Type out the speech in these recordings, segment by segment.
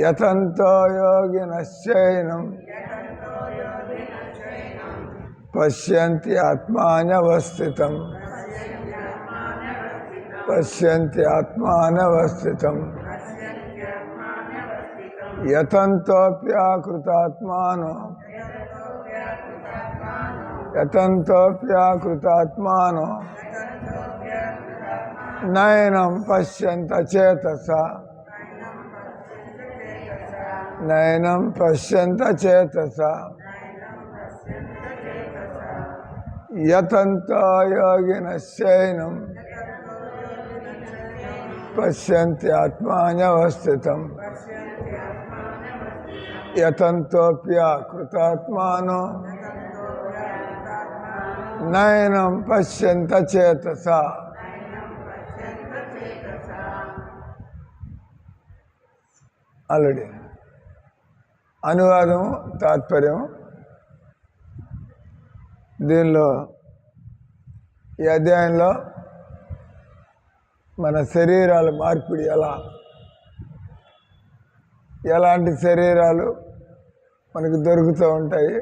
యతంతో యోగినశ్చైనం పశ్యంతి ఆత్మానవస్థితం పశ్యంతి ఆత్మానవస్థితం యతంతోప్యాకృతాత్మానో యతంతోప్యాకృతాత్మానో నయనం పశ్యంత చేతస నయనం పశ్యంత చేతస యతంతో యోగినశ్చైనం పశ్యంతి ఆత్మానవస్థితం యతంతోప్యాకృతాత్మానో నయనం పశ్యంత చేతస. ఆల్రెడీ అనువాదము తాత్పర్యం. దీనిలో ఈ అధ్యాయంలో మన శరీరాల మార్పిడి ఎలాంటి శరీరాలు మనకు దొరుకుతూ ఉంటాయి,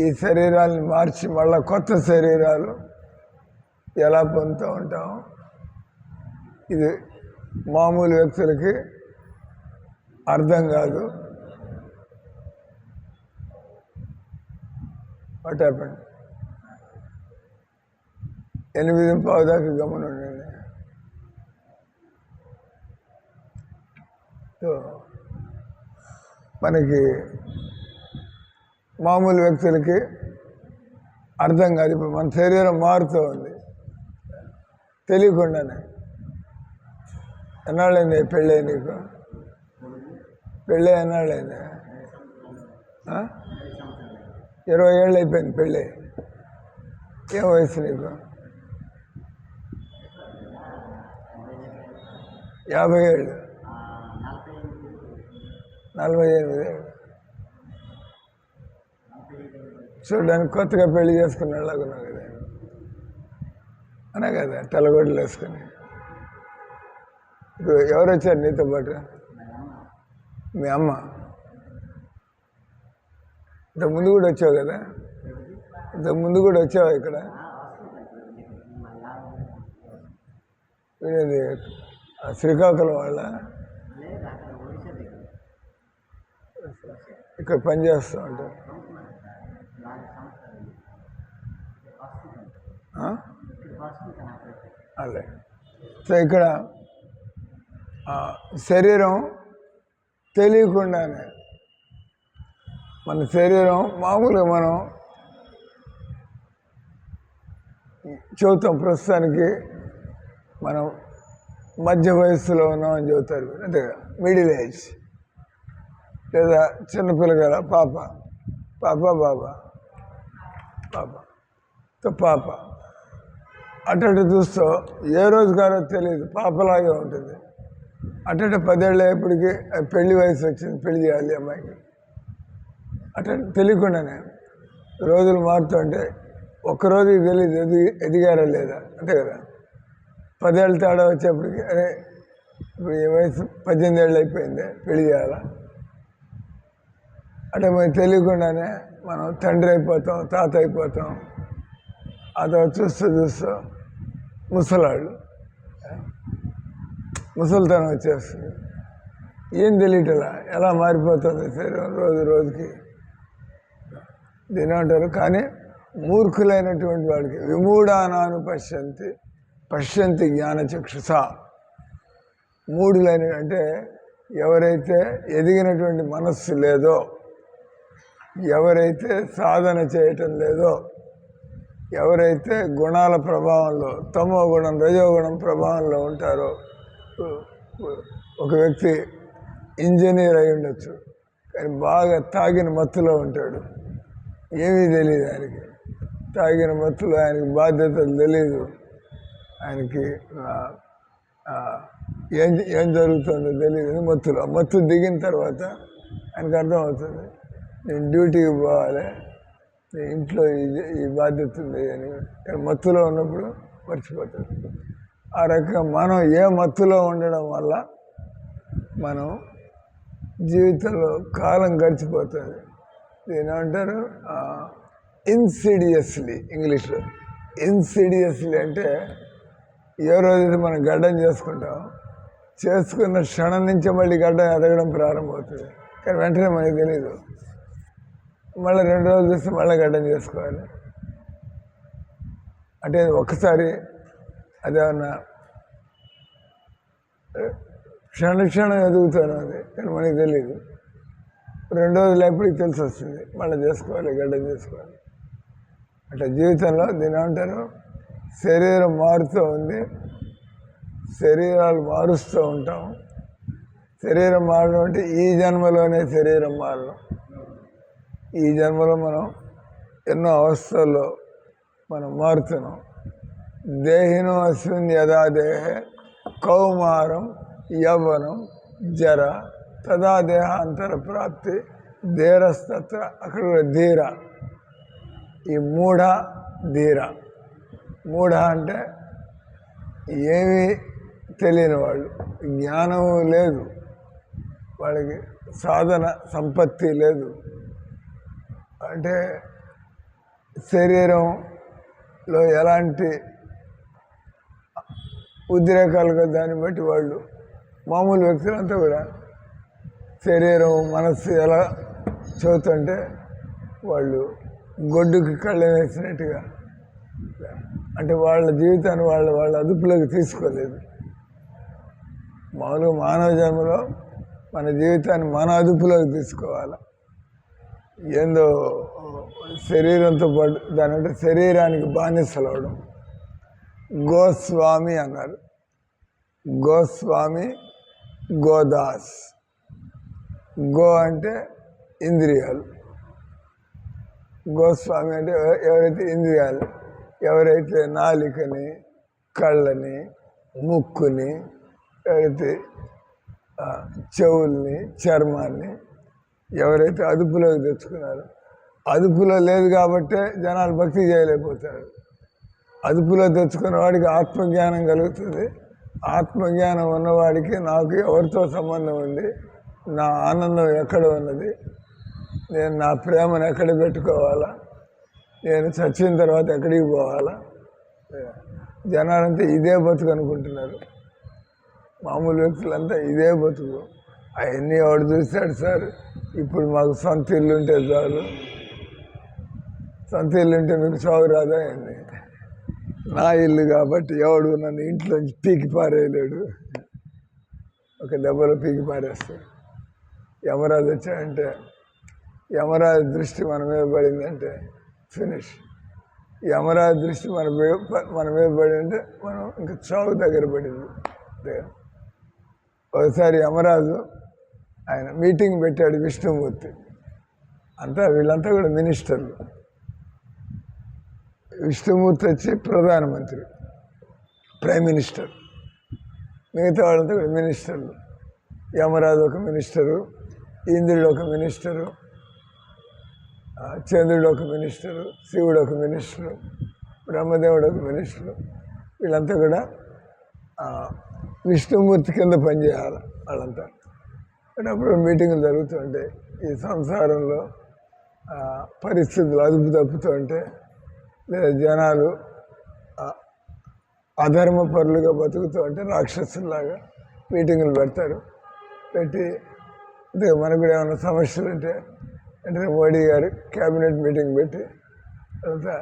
ఈ శరీరాలను మార్చి మళ్ళీ కొత్త శరీరాలు ఎలా పొందుతూ ఉంటాము. ఇది మామూలు వ్యక్తులకి అర్థం కాదు. వాట్ హ్యాపెండ్ 8:15 దాకా గమనండి. సో మనకి మామూలు వ్యక్తులకి అర్థం కాదు. ఇప్పుడు మన శరీరం మారుతూ ఉంది తెలియకుండానే. ఎన్నాళ్ళైంది పెళ్ళి? నీకు పెళ్ళి ఎన్నాళ్ళైంది? 20 ఏళ్ళు అయిపోయింది పెళ్ళి. ఏం వయసు నీకు? 50 ఏళ్ళు, 48 ఏళ్ళు. చూడడానికి కొత్తగా పెళ్లి చేసుకున్న వాళ్ళకున్నావు కదా, అనే కదా తెల్లగొడ్డలు వేసుకుని. ఇప్పుడు ఎవరు వచ్చారు నీతో పాటు? మీ అమ్మ. ఇంతకుముందు కూడా వచ్చావు కదా, ఇంతకుముందు కూడా వచ్చావు ఇక్కడ. వీడేది శ్రీకాకుళం వాళ్ళ ఇక్కడ పనిచేస్తూ ఉంటారు. అదే. సో ఇక్కడ శరీరం తెలియకుండానే మన శరీరం మామూలుగా మనం చెబుతాం ప్రస్తుతానికి మనం మధ్య వయస్సులో ఉన్నామని చెబుతారు. అంటే మిడిల్ ఏజ్, లేదా చిన్నపిల్లగల పాప బాబా పాప అటు చూస్తూ ఏ రోజు కారో తెలియదు, పాపలాగే ఉంటుంది. అటు 10 ఏళ్ళు అయ్యేప్పటికీ పెళ్లి వయసు వచ్చింది, పెళ్లి చేయాలి అమ్మాయికి. అటు తెలియకుండానే రోజులు మారుతుంటే ఒక్కరోజుకి తెలియదు ఎదిగారా లేదా, అంతే కదా. 10 ఏళ్ళ తేడా వచ్చేప్పటికి అదే ఇప్పుడు ఈ వయసు 18 ఏళ్ళు అయిపోయింది, పెళ్లి చేయాలా. అంటే మనకు తెలియకుండానే మనం తండ్రి అయిపోతాం, తాత అయిపోతాం. అదో చూస్తూ ముసలాళ్ళు, ముసలితనం వచ్చేస్తుంది. ఏం తెలియటలా ఎలా మారిపోతుంది శరీరం రోజు రోజుకి. దీని అంటారు. కానీ మూర్ఖులైనటువంటి వాడికి విమూఢానాను పశ్యంతి జ్ఞానచక్షుష. మూఢులైన అంటే ఎవరైతే ఎదిగినటువంటి మనస్సు లేదో, ఎవరైతే సాధన చేయటం లేదో, ఎవరైతే గుణాల ప్రభావంలో తమో గుణం రజోగుణం ప్రభావంలో ఉంటారో. ఒక వ్యక్తి ఇంజనీర్ అయి ఉండొచ్చు, కానీ బాగా తాగిన మత్తులో ఉంటాడు, ఏమీ తెలియదు ఆయనకి. తాగిన మత్తులో ఆయనకి బాధ్యతలు తెలియదు, ఆయనకి ఏం జరుగుతుందో తెలియదు. మత్తు దిగిన తర్వాత ఆయనకు అర్థమవుతుంది, నేను డ్యూటీకి పోవాలి, నేను ఇంట్లో ఈ బాధ్యత ఉంది అని. కానీ మత్తులో ఉన్నప్పుడు మర్చిపోతాడు. ఆ రకంగా మనం ఏ మత్తులో ఉండడం వల్ల మనం జీవితంలో కాలం గడిచిపోతుంది. దీని అంటారు ఇన్సిడియస్లీ, ఇంగ్లీష్లో ఇన్సిడియస్లీ అంటే ఏ రోజైతే మనం గడ్డం చేసుకున్న క్షణం నుంచే మళ్ళీ గడ్డం ఎదగడం ప్రారంభమవుతుంది. కానీ వెంటనే మనకి తెలీదు. మళ్ళీ 2 రోజులు చూస్తే మళ్ళీ గడ్డం చేసుకోవాలి. అంటే ఒక్కసారి అదేమన్నా క్షణం ఎదుగుతాను అది, కానీ మనకి తెలియదు. 2 రోజులు ఎప్పటికి తెలిసి వస్తుంది, మళ్ళీ చేసుకోవాలి, గడ్డం చేసుకోవాలి. అట్లా జీవితంలో దీని ఏమంటారు, శరీరం మారుతూ ఉంది, శరీరాలు మారుస్తూ ఉంటాం. శరీరం మారడం అంటే ఈ జన్మలోనే శరీరం మారడం. ఈ జన్మలో మనం ఎన్నో అవస్థల్లో మనం మారుతున్నాం. దేహినో అస్మిన్ యదా దేహే కౌమారం యవ్వనం జర తదా దేహాంతర ప్రాప్తి ధీరస్తత్ర, అక్కడ ధీర, ఈ ధీర. అంటే ఏమీ తెలియని వాళ్ళు, జ్ఞానము లేదు వాళ్ళకి, సాధన సంపత్తి లేదు. అంటే శరీరంలో ఎలాంటి ఉద్రేకాలుగా దాన్ని బట్టి వాళ్ళు మామూలు వ్యక్తులంతా కూడా శరీరం మనస్సు ఎలా చదువుతుంటే వాళ్ళు గొడ్డుకి కళ్ళెం వేసినట్టుగా, అంటే వాళ్ళ జీవితాన్ని వాళ్ళ అదుపులోకి తీసుకోలేదు. మామూలుగా మానవ జన్మలో మన జీవితాన్ని మన అదుపులోకి తీసుకోవాలి. ఏందో శరీరంతో పాటు దాని అంటే శరీరానికి బానిసలవడం. గోస్వామి అన్నారు. గోస్వామి, గోదాస్. గో అంటే ఇంద్రియాలు, గోస్వామి అంటే ఎవరైతే ఇంద్రియాలు, ఎవరైతే నాలికని, కళ్ళని, ముక్కుని, ఎవరైతే చెవుల్ని, చర్మాన్ని ఎవరైతే అదుపులోకి తెచ్చుకున్నారో, అదుపులో లేదు కాబట్టే జనాలు భక్తి చేయలేకపోతారు. అదుపులో తెచ్చుకున్న వాడికి ఆత్మజ్ఞానం కలుగుతుంది. ఆత్మజ్ఞానం ఉన్నవాడికి నాకు ఎవరితో సంబంధం ఉంది, నా ఆనందం ఎక్కడ ఉన్నది, నేను నా ప్రేమను ఎక్కడ పెట్టుకోవాలా, నేను చచ్చిన తర్వాత ఎక్కడికి పోవాలా. జనాలంతా ఇదే బతుకు అనుకుంటున్నారు. మామూలు వ్యక్తులంతా ఇదే బతుకు. అవన్నీ ఎవడు చూశాడు సార్, ఇప్పుడు మాకు సొంత ఇల్లు ఉంటే చాలు, సొంత ఇల్లు ఉంటే మీకు చావు రాదా అండి, నా ఇల్లు కాబట్టి ఎవడు నన్ను ఇంట్లోంచి పీకి పారేయలేడు, ఒక దెబ్బలో పీకి పారేస్తాడు. యమరాజు వచ్చాడంటే, యమరాజు దృష్టి మన మీద పడిందంటే ఫినిష్. యమరాజు దృష్టి మన మీద పడిందంటే మనం ఇంకా చావు దగ్గర పడింది. ఒకసారి యమరాజు ఆయన మీటింగ్ పెట్టాడు, విష్ణుమూర్తి వీళ్ళంతా కూడా మినిస్టర్లు. విష్ణుమూర్తి వచ్చి ప్రధానమంత్రి, ప్రైమ్ మినిస్టర్, మిగతా వాళ్ళంతా కూడా మినిస్టర్లు. యమరాజు ఒక మినిస్టరు, ఇంద్రుడు ఒక మినిస్టరు, చంద్రుడు ఒక మినిస్టరు, శివుడు ఒక మినిస్టరు, బ్రహ్మదేవుడు ఒక మినిస్టరు. వీళ్ళంతా కూడా విష్ణుమూర్తి కింద పనిచేయాలి వాళ్ళంతా. అప్పుడు మీటింగులు జరుగుతుంటాయి. ఈ సంసారంలో పరిస్థితులు అదుపు తప్పుతుంటే, లేదా జనాలు అధర్మపరులుగా బతుకుతూ ఉంటే రాక్షసుల్లాగా మీటింగులు పెడతారు. పెట్టి మనకు కూడా ఏమైనా సమస్యలు ఉంటే అంటే మోడీ గారు క్యాబినెట్ మీటింగ్ పెట్టి అంతా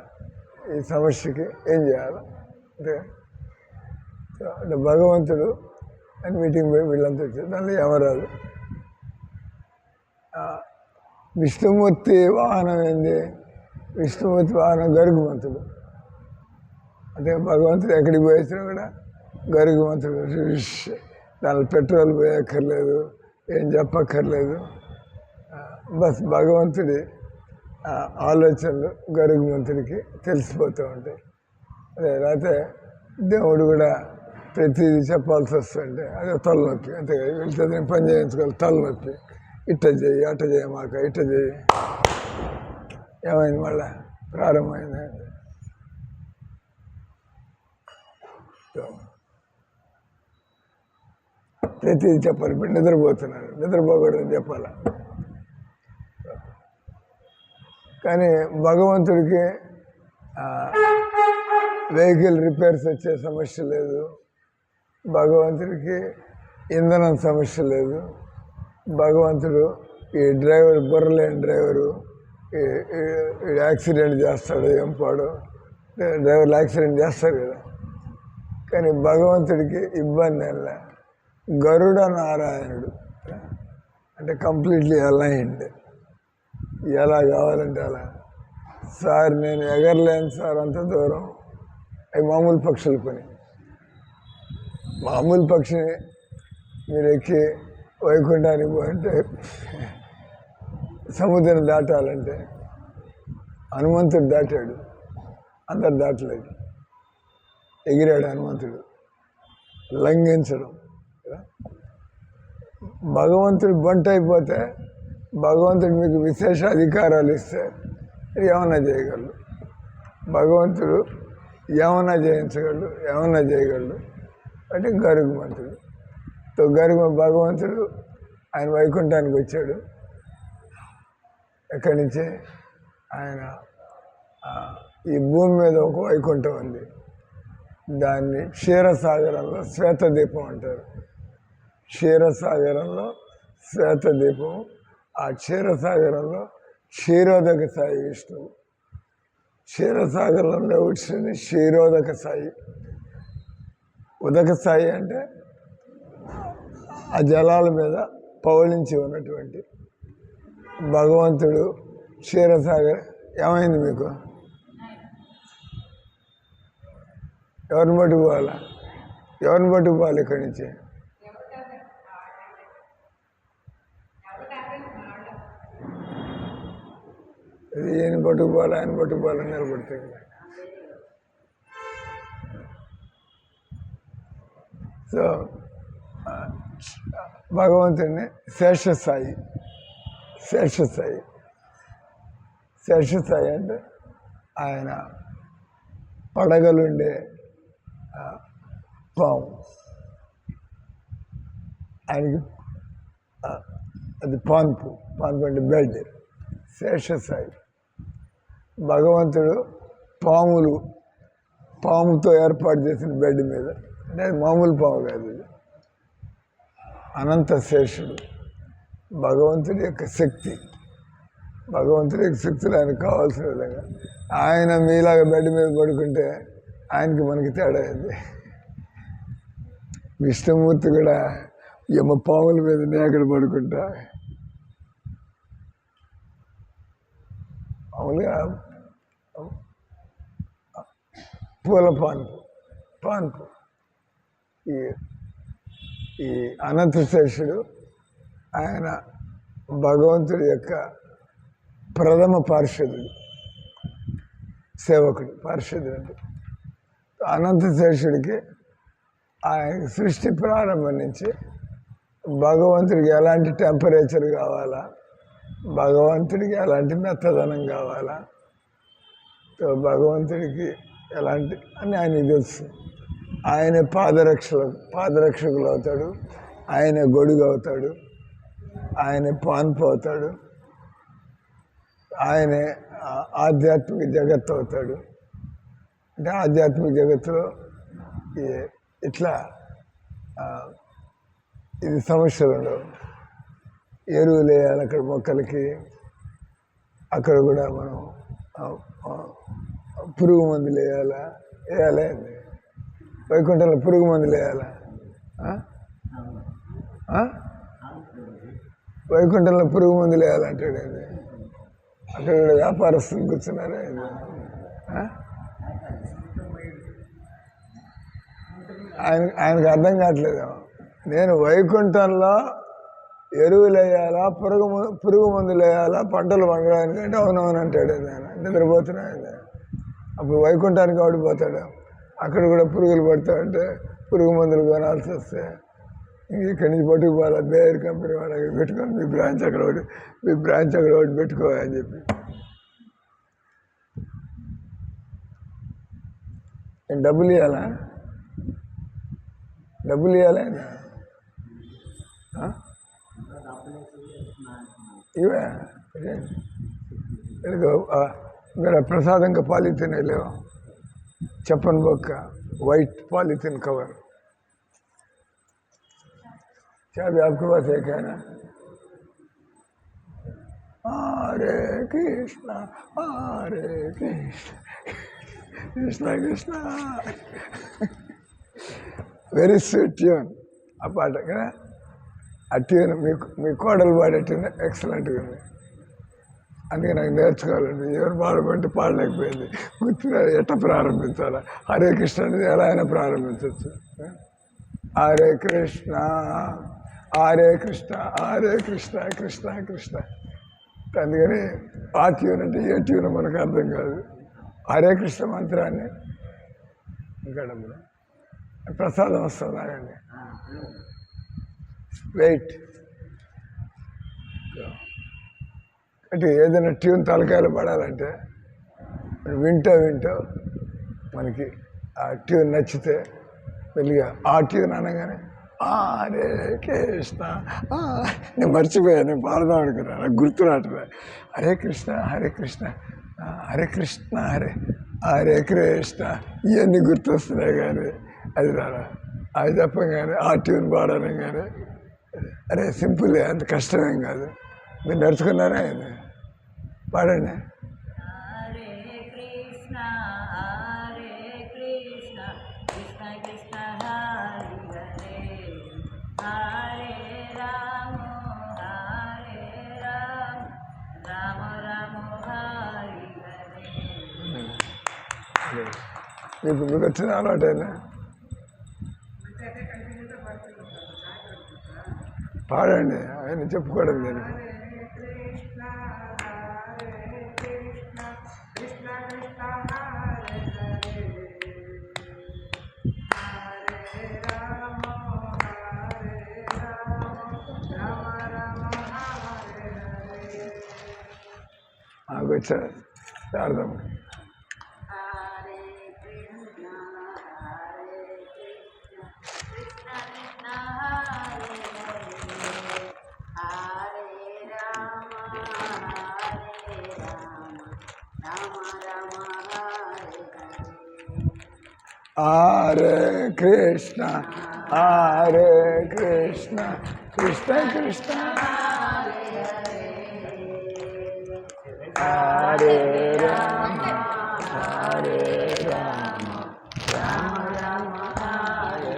ఈ సమస్యకి ఏం చేయాలి అంటే భగవంతుడు అని మీటింగ్ వీళ్ళంతా వచ్చారు. దానిలో యమరాజు. విష్ణుమూర్తి వాహనం ఏంది, విష్ణుమూర్తి వాహనం గరుగుమంతుడు. అంటే భగవంతుడు ఎక్కడికి పోయేసినా కూడా గరుగుమంతుడు. దానిలో పెట్రోల్ పోయక్కర్లేదు, ఏం చెప్పక్కర్లేదు. బస్ భగవంతుడి ఆలోచనలు గరుగుమంతుడికి తెలిసిపోతూ ఉంటాయి. అదే లేకపోతే దేవుడు కూడా ప్రతిదీ చెప్పాల్సి వస్తుంటే అదే తలనొప్పి. అంతే వీళ్ళతో పని చేయించుకోవాలి, తలనొప్పి. ఇట్ట చేయి, అట్ట చేయమాక, ఇట్ట చేయి. ఏమైంది మళ్ళా ప్రారంభమైంది. ప్రతిదీ చెప్పాలి. ఇప్పుడు నిద్రపోతున్నాను, నిద్రపోకూడదని చెప్పాలా. కానీ భగవంతుడికి వెహికల్ రిపేర్స్ వచ్చే సమస్య లేదు, భగవంతుడికి ఇంధనం సమస్య లేదు, భగవంతుడు ఈ డ్రైవర్ బుర్రలేని డ్రైవరు యాక్సిడెంట్ చేస్తాడు, ఏం పాడు డ్రైవర్లు యాక్సిడెంట్ చేస్తారు కదా. కానీ భగవంతుడికి ఇబ్బంది అలా. గరుడ నారాయణుడు అంటే కంప్లీట్లీ అలైన్డ్, ఎలా కావాలంటే అలా. సార్ నేను ఎగరలేను సార్ అంత దూరం, అవి మామూలు పక్షుల పని. మామూలు పక్షిని మీరు ఎక్కి వైకుంఠానికి పోయింటే సముద్రం దాటాలంటే హనుమంతుడు దాటాడు, అందరు దాటలేదు. ఎగిరాడు హనుమంతుడు, లంఘించడం. భగవంతుడు బంట అయిపోతే భగవంతుడు మీకు విశేష అధికారాలు ఇస్తే ఏమన్నా చేయగలడు. భగవంతుడు ఏమన్నా చేయించగలడు, ఏమన్నా చేయగలడు అంటే గరుగుమంతుడు. భగవంతుడు ఆయన వైకుంఠానికి వచ్చాడు. ఎక్కడి నుంచి? ఆయన ఈ భూమి మీద ఒక వైకుంఠం ఉంది, దాన్ని క్షీరసాగరంలో శ్వేతదీపం అంటారు. క్షీరసాగరంలో శ్వేతదీపం, ఆ క్షీరసాగరంలో క్షీరోదక సాయి విష్ణువు. క్షీరసాగరంలో వచ్చింది క్షీరోదక సాయి. ఉదక సాయి అంటే ఆ జలాల మీద పౌళించి ఉన్నటువంటి భగవంతుడు. క్షీరసాగర్ ఏమైంది మీకు? ఎవరిని పట్టుకోవాలా? ఎవరిని పట్టుకోవాలి ఇక్కడి నుంచి? ఈయన పట్టుకుపోవాలి, ఆయన పట్టుకుపోవాలని నిలబడుతుంది. సో భగవంతుడిని శేషసాయి, శేషసాయి. శేషసాయి అంటే ఆయన పడగలుండే పాము. ఆయనకి అది పాన్పు, పాన్పు అంటే బెడ్. శేషసాయి. భగవంతుడు పాముతో ఏర్పాటు చేసిన బెడ్ మీద, అంటే అది మామూలు పాము కాదు, ఇది అనంత శేషుడు. భగవంతుడి యొక్క శక్తి, భగవంతుడి యొక్క శక్తులు ఆయనకు కావాల్సిన విధంగా. ఆయన మీలాగా బెడ్ మీద పడుకుంటే ఆయనకి మనకి తేడా అయింది. విష్ణుమూర్తి కూడా యమ పాముల మీద నేకడ పడుకుంటా. మామూలుగా పూల పాన్పు. ఈ అనంతశేషుడు ఆయన భగవంతుడి యొక్క ప్రథమ పార్షదుడు, సేవకుడు. పార్షదుడు అంటే అనంతశేషుడికి ఆయన సృష్టి ప్రారంభం నుంచి భగవంతుడికి ఎలాంటి టెంపరేచర్ కావాలా, భగవంతుడికి ఎలాంటి మెత్తదనం కావాలా, భగవంతుడికి ఎలాంటి అని ఆయనకి తెలుసు. ఆయనే పాదరక్షకులు అవుతాడు, ఆయనే గొడుగు అవుతాడు, ఆయనే పాన్పు అవుతాడు, ఆయనే ఆధ్యాత్మిక జగత్తు అవుతాడు. అంటే ఆధ్యాత్మిక జగత్తులో ఇట్లా ఇది సమస్యలు ఉండవు. ఎరువులు వేయాలి అక్కడ మొక్కలకి, అక్కడ కూడా మనం పురుగు మందులు వేయాలి. వైకుంఠంలో పురుగు మందులు వేయాలా? వైకుంఠంలో పురుగు మందులు వేయాలంటాడు. అక్కడ కూడా వ్యాపారస్తులు కూర్చున్నారా? ఆయనకు అర్థం కావట్లేదు. నేను వైకుంఠంలో ఎరువులు వేయాలా, పురుగు మందులు వేయాలా పంటలు పండడానికి అంటే అవునవును అంటాడు. ఆయన నిద్రపోతున్నాడు. అప్పుడు వైకుంఠానికి ఆడిపోతాడు. అక్కడ కూడా పురుగులు పడతాయంటే పురుగు మందులు కొనాల్సి వస్తే ఇక్కడి నుంచి పట్టుకుపోవాలా, బేర్ కంపెనీ వాడు అక్కడ పెట్టుకొని మీ బ్రాంచ్ అక్కడ ఒకటి పెట్టుకోవాలని చెప్పి. డబ్బులు ఇవ్వాలా? ఇవే మీరు ప్రసాదంగా పాలిథిన్ వెళ్ళావు చెప్పను బొక్క वाइट पॉलीथीन कवर क्या भी आपके पास एक है ना Hare Krishna Krishna Krishna very sweet tune ఆ పాట కదా ఆ ట్యూన్ మీ కోడలు పాడే ట్యూన్ ఎక్సలెంట్గా ఉంది అందుకే నాకు నేర్చుకోవాలండి ఎవరు పాడమంటే పాడలేకపోయింది గుర్తుగా ఎట్లా ప్రారంభించాలా హరే కృష్ణ అనేది ఎలా అయినా ప్రారంభించవచ్చు హరే కృష్ణ హరే కృష్ణ హరే కృష్ణ కృష్ణ కృష్ణ అందుకని ఆ ట్యూన్ అంటే ఏ ట్యూన్ మనకు అర్థం కాదు హరే కృష్ణ మంత్రాన్ని ఇంకా ప్రసాదం వస్తుంది అండి వెయిట్ అంటే ఏదైనా ట్యూన్ తలకాయలు పడాలంటే వింటూ మనకి ఆ ట్యూన్ నచ్చితే వెళ్ళిగా ఆ ట్యూన్ అనగానే హరే కృష్ణ నేను మర్చిపోయాను నేను పాడదాం అనుకున్నాను నాకు గుర్తు రావట్లే హరే కృష్ణ హరే కృష్ణ హరే కృష్ణ హరే కృష్ణ ఇవన్నీ గుర్తొస్తున్నాయి కానీ అది రారా అది చెప్పగానే ఆ ట్యూన్ పాడడం కానీ అరే సింపులే అంత కష్టమేం కాదు మీరు నేర్చుకున్నారా ఆయన పాడండి మీకు వచ్చిన అలవాటైనా పాడండి ఆయన చెప్పుకోవడం దానికి వచ్చారు శారదమ్మ హరే కృష్ణ హరే కృష్ణ కృష్ణ కృష్ణ హరే రామ హరే రామ రామ రామ హరే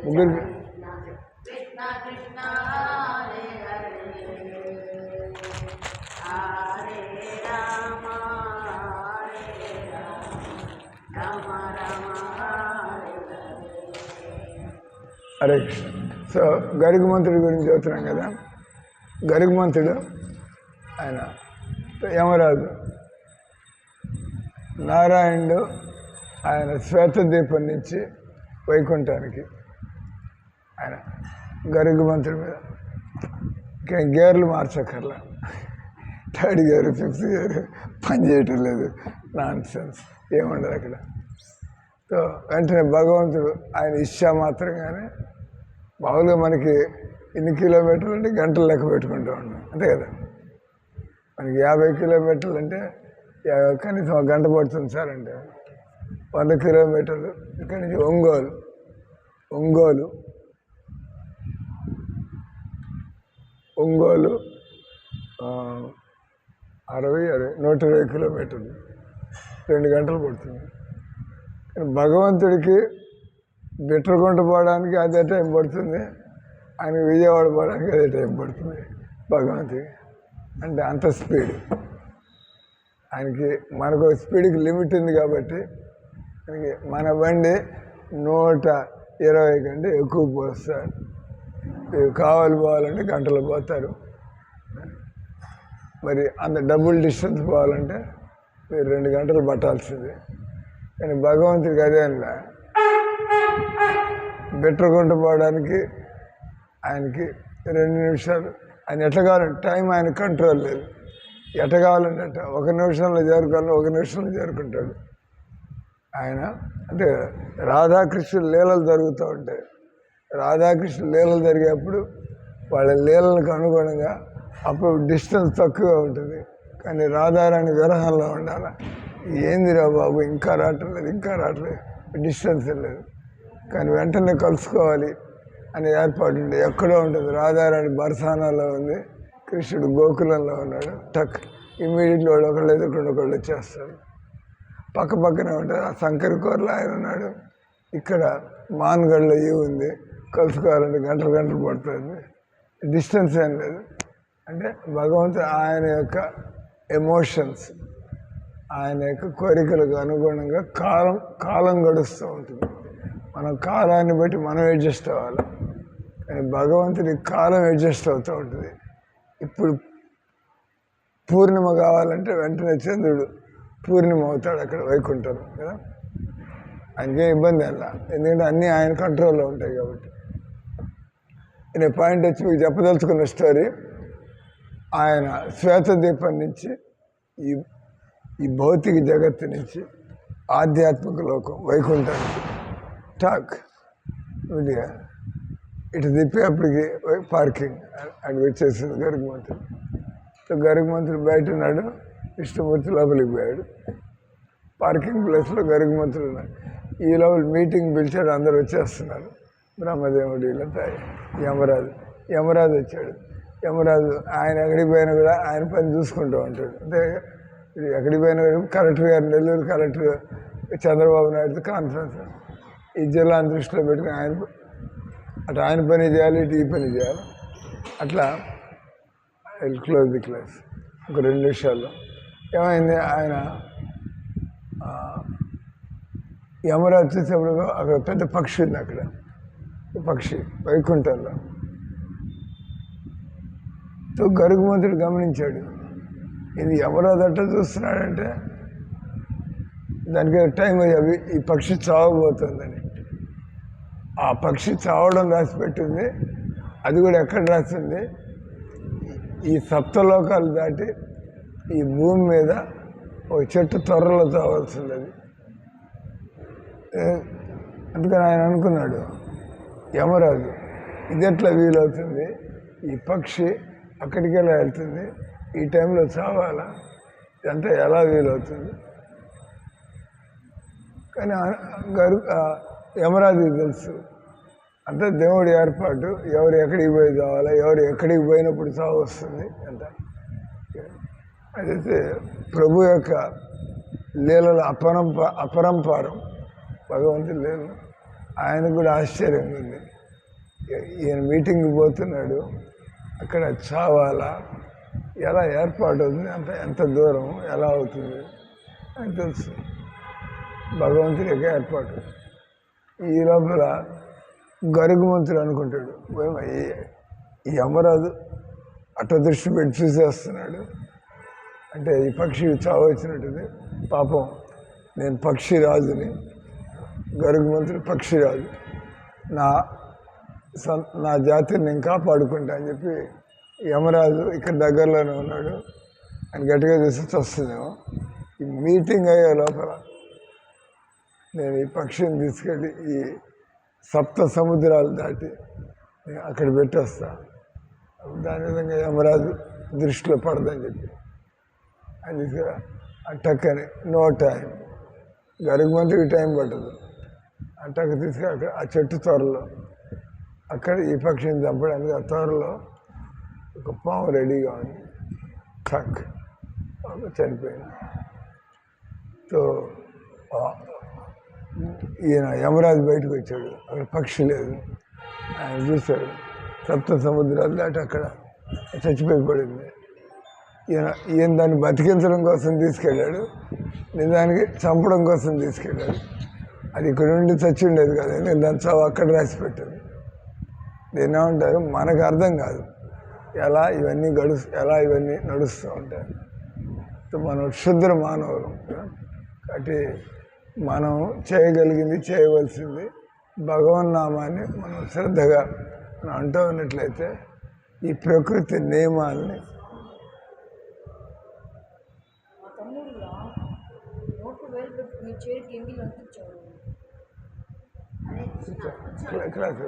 ముగ్గురు హరే కృష్ణ సో గరుగ్మంతుడి గురించి చెబుతున్నాం కదా గరుగ్మంతుడు ఆయన యమరాజు నారాయణుడు ఆయన శ్వేతదీపం నుంచి వైకుంఠానికి ఆయన గరుగ్మంతుడి మీద గేర్లు మార్చక్కర్లా థర్డ్ గేర్ ఫిఫ్త్ గేర్ పని చేయటం లేదు నాన్ సెన్స్ ఏముండదు అక్కడ సో వెంటనే భగవంతుడు ఆయన ఇచ్చా మాత్రంగానే మామూలుగా మనకి ఎన్ని కిలోమీటర్లు అంటే గంటలు లెక్క పెట్టుకుంటూ ఉన్నాం అంతే కదా మనకి 50 కిలోమీటర్లు అంటే కనీసం ఒక గంట పడుతుంది సార్ అంటే 100 కిలోమీటర్లు ఇక్కడి నుంచి ఒంగోలు 120 కిలోమీటర్లు 2 గంటలు పడుతుంది. భగవంతుడికి బిట్రగుంట పోవడానికి అదే టైం పడుతుంది, ఆయన విజయవాడ పోవడానికి అదే టైం పడుతుంది భగవంతుడికి. అంటే అంత స్పీడ్ ఆయనకి. మనకు స్పీడ్కి లిమిట్ ఉంది కాబట్టి మనకి మన బండి 120 కంటే ఎక్కువ పోస్తారు. కావాలి పోవాలంటే గంటలు పోతారు. మరి అంత డబుల్ డిస్టెన్స్ పోవాలంటే మీరు 2 గంటలు పట్టాల్సిందే. కానీ భగవంతుడికి అదేలా బిట్రగుంట పోవడానికి ఆయనకి 2 నిమిషాలు. ఆయన ఎట్లా కావాలంటే టైం ఆయన కంట్రోల్ లేదు. ఎట్లా కావాలంటే 1 నిమిషంలో చేరుకోవాలని 1 నిమిషంలో చేరుకుంటాడు. ఆయన అంటే రాధాకృష్ణుల లీలలు జరుగుతూ ఉంటాయి. రాధాకృష్ణుల లీలలు జరిగేప్పుడు వాళ్ళ లీలలకు అనుగుణంగా అప్పుడు డిస్టెన్స్ తక్కువగా ఉంటుంది, కానీ రాధారాణి విరహంలో ఉండాలి. ఏందిరా బాబు ఇంకా రావట్లేదు డిస్టెన్స్ లేదు, కానీ వెంటనే కలుసుకోవాలి అనే ఏర్పాటు ఉంది. ఎక్కడో ఉంటుంది, రాధారాణి బర్సానాలో ఉంది, కృష్ణుడు గోకులంలో ఉన్నాడు. టక్ ఇమ్మీడియట్లీ వాళ్ళు ఒకళ్ళు ఎదుర్కొండి ఒకళ్ళు వచ్చేస్తారు. పక్క పక్కనే ఉంటుంది. ఆ శంకర్ కోరలో ఆయన ఉన్నాడు, ఇక్కడ మాన్గఢ్లో ఉంది, కలుసుకోవాలంటే గంటలు పడుతుంది. డిస్టెన్స్ ఏం లేదు. అంటే భగవంతుడు ఆయన యొక్క ఎమోషన్స్, ఆయన యొక్క కోరికలకు అనుగుణంగా కాలం గడుస్తూ ఉంటుంది. మనం కాలాన్ని బట్టి మనం అడ్జస్ట్ అవ్వాలి, కానీ భగవంతుడి కాలం అడ్జస్ట్ అవుతూ ఉంటుంది. ఇప్పుడు పూర్ణిమ కావాలంటే వెంటనే చంద్రుడు పూర్ణిమ అవుతాడు అక్కడ వైకుంఠం కదా. ఆయనకే ఇబ్బంది అలా, ఎందుకంటే అన్నీ ఆయన కంట్రోల్లో ఉంటాయి కాబట్టి. నేను పాయింట్ వచ్చి మీకు చెప్పదలుచుకున్న స్టోరీ, ఆయన శ్వేతదీపం నుంచి ఈ భౌతిక జగత్తు నుంచి ఆధ్యాత్మిక లోకం వైకుంఠానికి టాక్ విడిగా ఇటు తిప్పేప్పటికి పార్కింగ్ అని వచ్చేసింది గరుగ్మంతుడు. గరుగ్మంతుడు బయట ఉన్నాడు, విష్ణుమూర్తి లోపలికి పోయాడు. పార్కింగ్ ప్లేస్లో గరుగ్మంతుడు ఉన్నాడు. ఈ లోపల మీటింగ్ పిలిచాడు, అందరు వచ్చేస్తున్నారు. బ్రహ్మదేవుడు వీళ్ళంతా, యమరాజు వచ్చాడు. యమరాజు ఆయన ఎక్కడికి పోయినా కూడా ఆయన పని చూసుకుంటూ ఉంటాడు. అంటే ఎక్కడికి పోయినా కూడా కలెక్టర్ గారు, నెల్లూరు కలెక్టర్ చంద్రబాబు నాయుడుతో కాన్ఫరెన్స్, ఈ జిల్లాను దృష్టిలో పెట్టుకుని అటు ఆయన పని చేయాలి, ఇటు ఈ పని చేయాలి. అట్లా క్లోజ్ ది క్లాస్ ఒక 2 నిమిషాల్లో. ఏమైంది, ఆయన యమరాజు చూసేప్పుడు అక్కడ పెద్ద పక్షి ఉంది, అక్కడ పక్షి వైకుంఠంలో. గరుగ్మంతుడు గమనించాడు, ఇది యమరాజు అట్లా చూస్తున్నాడంటే దానికి టైం అవి ఈ పక్షి చావబోతుందని. ఆ పక్షి చావడం రాసి పెట్టింది. అది కూడా ఎక్కడ రాసింది, ఈ సప్తలోకాలు దాటి ఈ భూమి మీద ఒక చెట్టు త్వరలో చావాల్సింది అది. అందుకని ఆయన అనుకున్నాడు, యమరాజు ఇది ఎట్లా వీలవుతుంది, ఈ పక్షి అక్కడికి ఎలా వెళ్తుంది, ఈ టైంలో చావాలా, ఇదంతా ఎలా వీలవుతుంది. కానీ యమరాజుకి తెలుసు, అంటే దేవుడి ఏర్పాటు, ఎవరు ఎక్కడికి పోయి చావాలా, ఎవరు ఎక్కడికి పోయినప్పుడు చావు వస్తుంది అంట. అదైతే ప్రభు యొక్క లీలల అపరంపారం భగవంతుడి లీల. ఆయనకు కూడా ఆశ్చర్యంగా ఉంది. ఈయన మీటింగ్కి పోతున్నాడు, అక్కడ చావాలా, ఎలా ఏర్పాటు అవుతుంది, ఎంత దూరం ఎలా అవుతుంది అని తెలుసు. భగవంతుడి యొక్క ఏర్పాటు. ఈ లోపల గరుగ్మంతుడు అనుకుంటాడు, ఈ యమరాజు అట్ట దృష్టి పెట్టి చూసేస్తున్నాడు, అంటే ఈ పక్షి చావు వచ్చినట్టుంది. పాపం నేను పక్షిరాజుని, గరుగ్మంతుడు పక్షిరాజు, నా జాతిని నేను కాపాడుకుంటా అని చెప్పి యమరాజు ఇక్కడ దగ్గరలోనే ఉన్నాడు. ఆయన గట్టిగా చూసి వస్తుందేమో. ఈ మీటింగ్ అయ్యే లోపల నేను ఈ పక్షిని తీసుకెళ్ళి ఈ 7 సముద్రాలు దాటి అక్కడ పెట్టేస్తా, దాని విధంగా యమరాజు దృష్టిలో పడదని చెప్పి అది టక్కని నో టైం. గరుగ్మంతుడికి టైం పట్టదు. ఆ టక్క తీసుకెళ్ళి అక్కడ ఆ చెట్టు త్వరలో అక్కడ ఈ పక్షిని చంపడానికి ఆ త్వరలో ఒక పాము రెడీగా ఉంది. టక్ చనిపోయింది. సో ఈయన యమరాజు బయటకు వచ్చాడు, అక్కడ పక్షి లేదు. ఆయన చూశాడు, 7 సముద్రాలు దాటి అక్కడ చచ్చిపోయి పడింది. ఈయన దాన్ని బతికించడం కోసం తీసుకెళ్ళాడు, నిజానికి చంపడం కోసం తీసుకెళ్ళాడు. అది ఇక్కడ నుండి చచ్చి ఉండేది కదా, నేను దాని చావు అక్కడ రాసి పెట్టాను. దీన్ని ఏమంటారు, మనకు అర్థం కాదు ఎలా ఇవన్నీ నడుస్తూ ఉంటాయి. మనం క్షుద్ర మానవులు కాబట్టి మనం చేయగలిగింది, చేయవలసింది భగవన్నామాన్ని మనం శ్రద్ధగా మనం అంటూ ఉన్నట్లయితే ఈ ప్రకృతి నియమాల్ని క్లాస్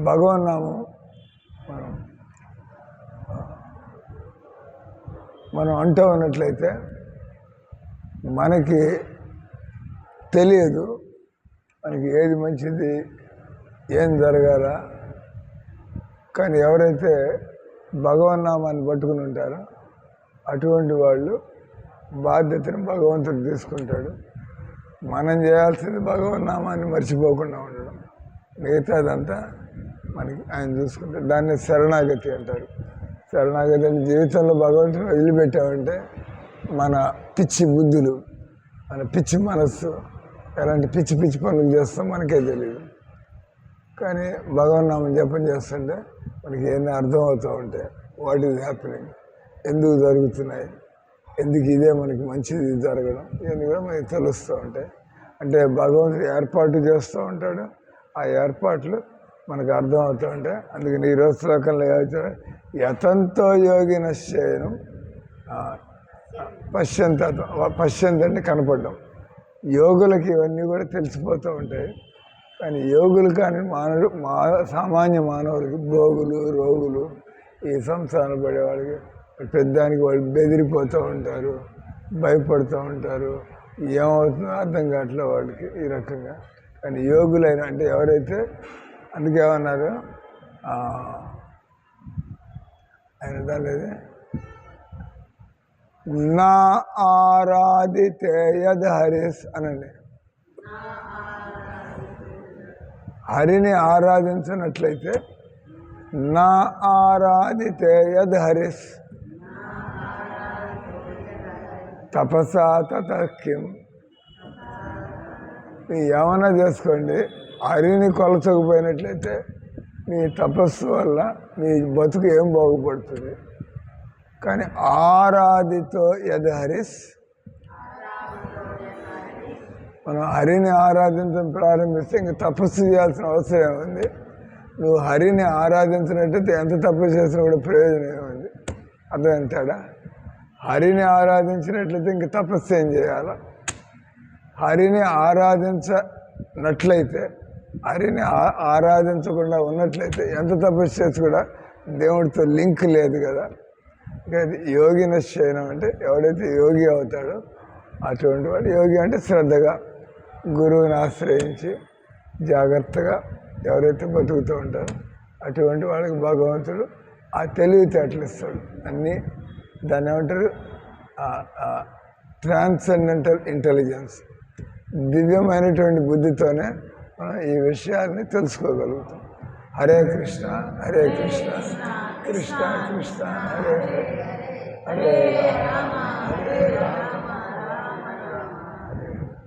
భగవన్నామం మనం అంటూ ఉన్నట్లయితే మనకి తెలియదు మనకి ఏది మంచిది ఏం జరగాల. కానీ ఎవరైతే భగవన్నామాన్ని పట్టుకుని ఉంటారో అటువంటి వాళ్ళు బాధ్యతను భగవంతుడు తీసుకుంటాడు. మనం చేయాల్సింది భగవన్నామాన్ని మర్చిపోకుండా ఉండడం, మిగతాదంతా మనకి ఆయన చూసుకుంటాడు. దాన్ని శరణాగతి అంటారు. శరణాగతి అంటే జీవితంలో భగవంతుడు వదిలిపెట్టామంటే మన పిచ్చి బుద్ధులు, మన పిచ్చి మనస్సు ఎలాంటి పిచ్చి పిచ్చి పనులు చేస్తాం మనకే తెలియదు. కానీ భగవన్నామం జపం చేస్తుంటే మనకి ఎన్ని అర్థమవుతూ ఉంటాయి. వాట్ ఈజ్ హ్యాపెనింగ్, ఎందుకు జరుగుతున్నాయి, ఎందుకు ఇదే మనకి మంచిది జరగడం, ఇవన్నీ కూడా మనకి తెలుస్తూ ఉంటాయి. అంటే భగవంతుడు ఏర్పాటు చేస్తూ ఉంటాడు, ఆ ఏర్పాట్లు మనకు అర్థమవుతూ ఉంటాయి. అందుకని ఈరోజు శ్లోకంలో ఏమవుతాడు, యతంతో యోగిన శయనం పశ్యంత అంటే కనపడడం. యోగులకి ఇవన్నీ కూడా తెలిసిపోతూ ఉంటాయి. కానీ యోగులు కానీ సామాన్య మానవులకి, భోగులు రోగులు, ఈ సంసారం పడేవాళ్ళకి పెద్దానికి వాళ్ళు బెదిరిపోతూ ఉంటారు, భయపడుతూ ఉంటారు, ఏమవుతుందో అర్థం కావట్లే వాళ్ళకి ఈ రకంగా. కానీ యోగులైన అంటే ఎవరైతే, అందుకేమన్నారు ఆయన దాని నా ఆరాధితే యద్ హరిస్ అనండి. హరిని ఆరాధించినట్లయితే నా ఆరాధితే యద్ హరిస్ తపసా తతకిం. మీ ఏమన్నా చేసుకోండి, హరిని కొలచకపోయినట్లయితే మీ తపస్సు వల్ల మీ బతుకు ఏం బాగుపడుతుంది. కానీ ఆరాధితో యద్ హరిస్, మనం హరిని ఆరాధించడం ప్రారంభిస్తే ఇంక తపస్సు చేయాల్సిన అవసరం ఏముంది. నువ్వు హరిని ఆరాధించినట్టయితే ఎంత తపస్సు చేసినా కూడా ప్రయోజనం ఏముంది. అర్థమంటాడా? హరిని ఆరాధించినట్లయితే ఇంక తపస్సు ఏం చేయాల. హరిని ఆరాధించినట్లయితే, హరిని ఆరాధించకుండా ఉన్నట్లయితే ఎంత తపస్సు చేసి కూడా దేవుడితో లింక్ లేదు కదా. ఇంకా యోగిన శయనం అంటే ఎవడైతే యోగి అవుతాడో అటువంటి వాడు యోగి. అంటే శ్రద్ధగా గురువుని ఆశ్రయించి జాగ్రత్తగా ఎవరైతే బతుకుతూ ఉంటారో అటువంటి వాళ్ళకి భగవంతుడు ఆ తెలివితేటలు ఇస్తాడు. అన్నీ దాన్ని ఏమంటారు, ట్రాన్సెండెంటల్ ఇంటెలిజెన్స్, దివ్యమైనటువంటి బుద్ధితోనే మనం ఈ విషయాన్ని తెలుసుకోగలుగుతాం. హరే కృష్ణ హరే కృష్ణ కృష్ణ కృష్ణ హరే హరే హరే